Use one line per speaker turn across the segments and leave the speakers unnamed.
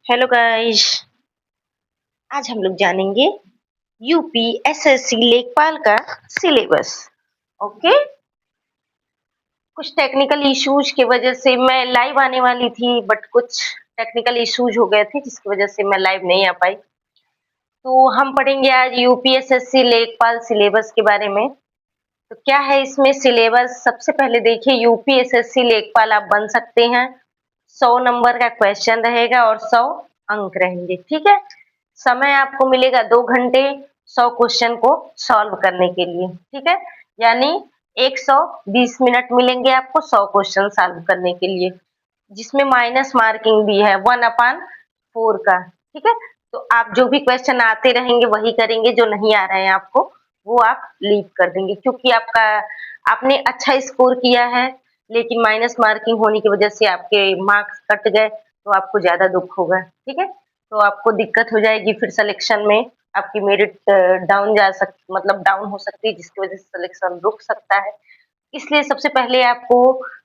Hello guys, आज हम लोग जानेंगे यूपी एसएससी लेखपाल का सिलेबस। ओके, कुछ टेक्निकल इश्यूज की वजह से मैं लाइव आने वाली थी, बट कुछ टेक्निकल इश्यूज हो गए थे जिसकी वजह से मैं लाइव नहीं आ पाई। तो हम पढ़ेंगे आज यूपी एसएससी लेखपाल सिलेबस के बारे में। तो क्या है इसमें सिलेबस? सबसे पहले देखिए, यूपी एसएससी लेखपाल आप बन सकते हैं। 100 नंबर का क्वेश्चन रहेगा और 100 अंक रहेंगे। ठीक है, समय आपको मिलेगा 2 घंटे 100 क्वेश्चन को सॉल्व करने के लिए। ठीक है, यानी 120 मिनट मिलेंगे आपको 100 क्वेश्चन सॉल्व करने के लिए, जिसमें माइनस मार्किंग भी है 1/4 का। ठीक है, तो आप जो भी क्वेश्चन आते रहेंगे वही करेंगे, जो नहीं आ रहे हैं आपको वो आप लीव कर देंगे, क्योंकि आपने अच्छा स्कोर किया है लेकिन माइनस मार्किंग होने की वजह से आपके मार्क्स कट गए तो आपको ज्यादा दुख होगा। ठीक है, तो आपको दिक्कत हो जाएगी, फिर सिलेक्शन में आपकी मेरिट डाउन मतलब डाउन हो सकती है, जिसकी वजह से सिलेक्शन रुक सकता है। इसलिए सबसे पहले आपको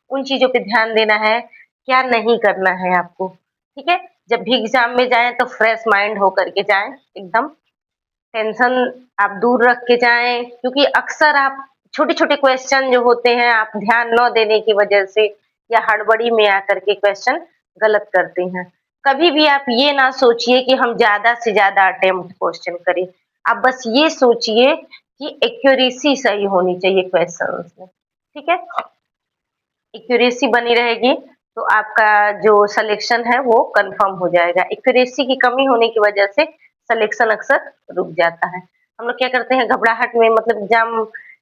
उन चीजों पे ध्यान देना है, क्या नहीं करना है आपको। ठीक है, जब भी एग्जाम में जाएं तो फ्रेश माइंड होकर के जाएं, एकदम टेंशन आप दूर रख के जाएं, क्योंकि अक्सर आप छोटे-छोटे क्वेश्चन जो होते हैं आप ध्यान न देने की वजह से या हड़बड़ी में आकर के क्वेश्चन गलत करते हैं। कभी भी आप ये ना सोचिए कि हम ज़्यादा से ज़्यादा अटेम्प्ट क्वेश्चन करें। आप बस ये सोचिए कि एक्यूरेसी सही होनी चाहिए क्वेश्चंस में। ठीक है? एक्यूरेसी बनी रहेगी तो आपका जो सिलेक्शन है वो कंफर्म हो जाएगा। एक्यूरेसी की कमी होने की वजह से सिलेक्शन अक्सर रुक जाता है। हम लोग क्या करते हैं, घबराहट में मतलब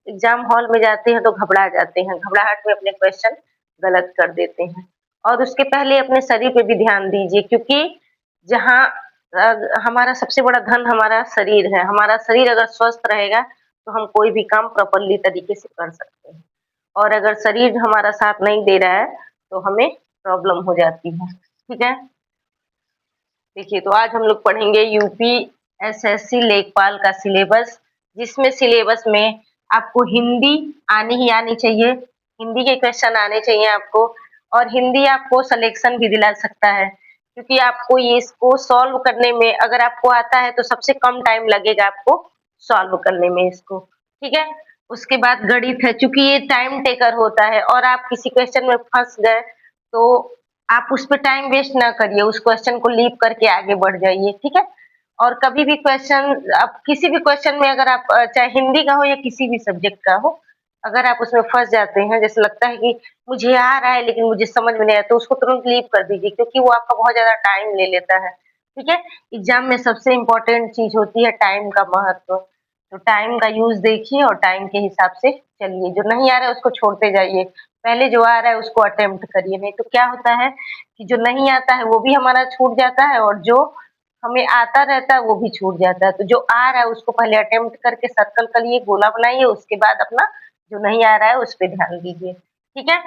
एग्जाम हॉल में जाते हैं तो घबरा जाते हैं, घबराहट में अपने क्वेश्चन गलत कर देते हैं। और उसके पहले अपने शरीर पे भी ध्यान दीजिए, क्योंकि जहाँ हमारा सबसे बड़ा धन हमारा शरीर है। हमारा शरीर अगर स्वस्थ रहेगा तो हम कोई भी काम प्रॉपरली तरीके से कर सकते हैं, और अगर शरीर हमारा साथ नहीं दे रहा है तो हमें प्रॉब्लम हो जाती है। ठीक है, देखिए, तो आज हम लोग पढ़ेंगे यूपी एसएससी लेखपाल का सिलेबस, जिसमें सिलेबस में आपको हिंदी आनी ही आनी चाहिए। हिंदी के क्वेश्चन आने चाहिए आपको, और हिंदी आपको सिलेक्शन भी दिला सकता है, क्योंकि आपको ये इसको सॉल्व करने में अगर आपको आता है तो सबसे कम टाइम लगेगा आपको सॉल्व करने में इसको। ठीक है, उसके बाद गणित है, चूंकि ये टाइम टेकर होता है और आप किसी क्वेश्चन में फंस गए तो आप उस पर टाइम वेस्ट ना करिए, उस क्वेश्चन को लीव करके आगे बढ़ जाइए। ठीक है, और कभी भी क्वेश्चन आप किसी भी क्वेश्चन में अगर आप चाहे हिंदी का हो या किसी भी सब्जेक्ट का हो, अगर आप उसमें फंस जाते हैं, जैसे लगता है कि मुझे आ रहा है लेकिन मुझे समझ में नहीं आया, तो उसको तुरंत लीव कर दीजिए, क्योंकि वो आपका बहुत ज्यादा टाइम ले लेता है। ठीक है, एग्जाम में सबसे इम्पोर्टेंट चीज होती है टाइम का महत्व। तो टाइम का यूज देखिए और टाइम के हिसाब से चलिए, जो नहीं आ रहा है उसको छोड़ते जाइए, पहले जो आ रहा है उसको अटेम्प्ट करिए। नहीं तो क्या होता है कि जो नहीं आता है वो भी हमारा छूट जाता है, और जो हमें आता रहता है वो भी छूट जाता है। तो जो आ रहा है उसको पहले अटेम्प्ट करके सर्कल करिए, गोला बनाइए, उसके बाद अपना जो नहीं आ रहा है उस पे ध्यान दीजिए। ठीक है,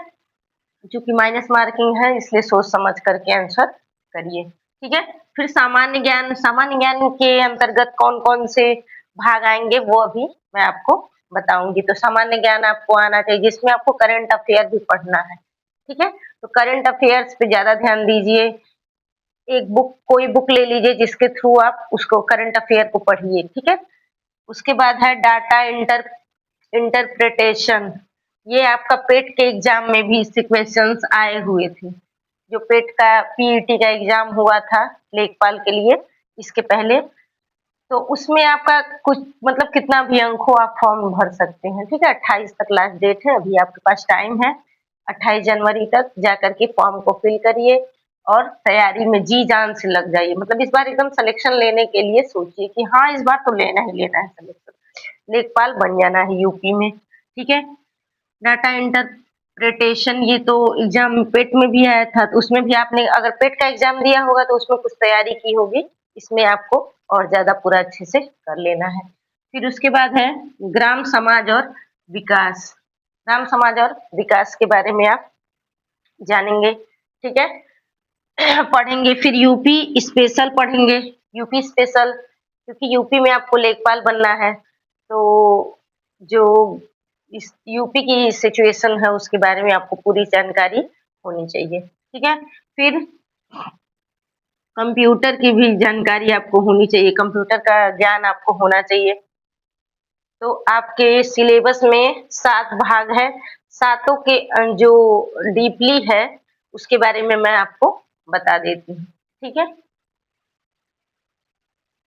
चूंकि माइनस मार्किंग है इसलिए सोच समझ करके आंसर करिए। ठीक है, फिर सामान्य ज्ञान के अंतर्गत कौन कौन से भाग आएंगे वो अभी मैं आपको बताऊंगी। तो सामान्य ज्ञान आपको आना चाहिए, जिसमें आपको करंट अफेयर भी पढ़ना है। ठीक है, तो करंट अफेयर्स पे ज्यादा ध्यान दीजिए। एक कोई बुक ले लीजिए जिसके थ्रू आप उसको करंट अफेयर को पढ़िए। ठीक है, उसके बाद है डाटा इंटरप्रिटेशन। ये आपका पेट के एग्जाम में भी इससे क्वेश्चंस आए हुए थे। जो पेट का पीईटी का एग्जाम हुआ था लेखपाल के लिए इसके पहले, तो उसमें आपका कुछ मतलब कितना भी अंक हो आप फॉर्म भर सकते हैं। ठीक है, 28 तक लास्ट डेट है, अभी आपके पास टाइम है। 28 जनवरी तक जाकर के फॉर्म को फिल करिए और तैयारी में जी जान से लग जाइए। मतलब इस बार एकदम सिलेक्शन लेने के लिए सोचिए कि हाँ, इस बार तो लेना ही लेना है सिलेक्शन, लेखपाल बन जाना है यूपी में। ठीक है, डाटा इंटरप्रिटेशन ये तो एग्जाम पेट में भी आया था, तो उसमें भी आपने अगर पेट का एग्जाम दिया होगा तो उसमें कुछ तैयारी की होगी, इसमें आपको और ज्यादा पूरा अच्छे से कर लेना है। फिर उसके बाद है ग्राम समाज और विकास। ग्राम समाज और विकास के बारे में आप जानेंगे। ठीक है, पढ़ेंगे, फिर यूपी स्पेशल पढ़ेंगे। यूपी स्पेशल क्योंकि यूपी में आपको लेखपाल बनना है, तो जो इस यूपी की सिचुएशन है उसके बारे में आपको पूरी जानकारी होनी चाहिए। ठीक है, फिर कंप्यूटर की भी जानकारी आपको होनी चाहिए, कंप्यूटर का ज्ञान आपको होना चाहिए। तो आपके सिलेबस में 7 भाग है, सातों के जो डीपली है, उसके बारे में मैं आपको बता देती हूँ, ठीक है?